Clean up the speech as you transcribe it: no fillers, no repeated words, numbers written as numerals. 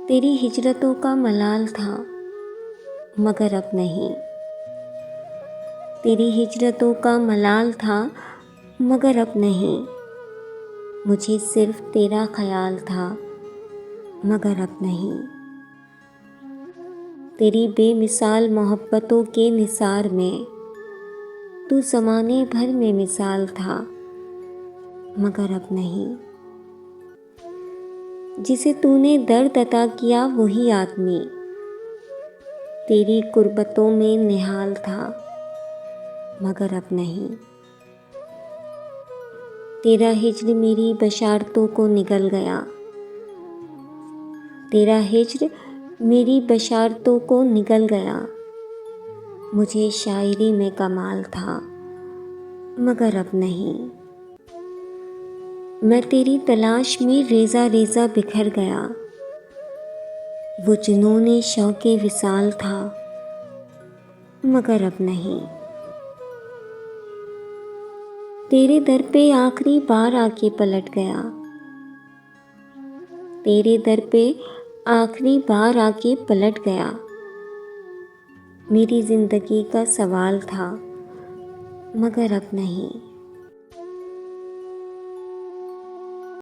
तेरी हिजरतों का मलाल था मगर अब नहीं। तेरी हिजरतों का मलाल था मगर अब नहीं। मुझे सिर्फ तेरा ख्याल था मगर अब नहीं। तेरी बेमिसाल मोहब्बतों के निसार में तू ज़माने भर में मिसाल था मगर अब नहीं। जिसे तूने दर्द अता किया वही आदमी तेरी कुर्बतों में निहाल था मगर अब नहीं। तेरा हिज्र मेरी बशारतों को निगल गया। तेरा हिज्र मेरी बशारतों को निगल गया। मुझे शायरी में कमाल था मगर अब नहीं। मैं तेरी तलाश में रेज़ा रेज़ा बिखर गया। वो जुनून शौक़े विसाल था मगर अब नहीं। तेरे दर पे आखिरी बार आके पलट गया। तेरे दर पे आखिरी बार आके पलट गया। मेरी ज़िंदगी का सवाल था मगर अब नहीं।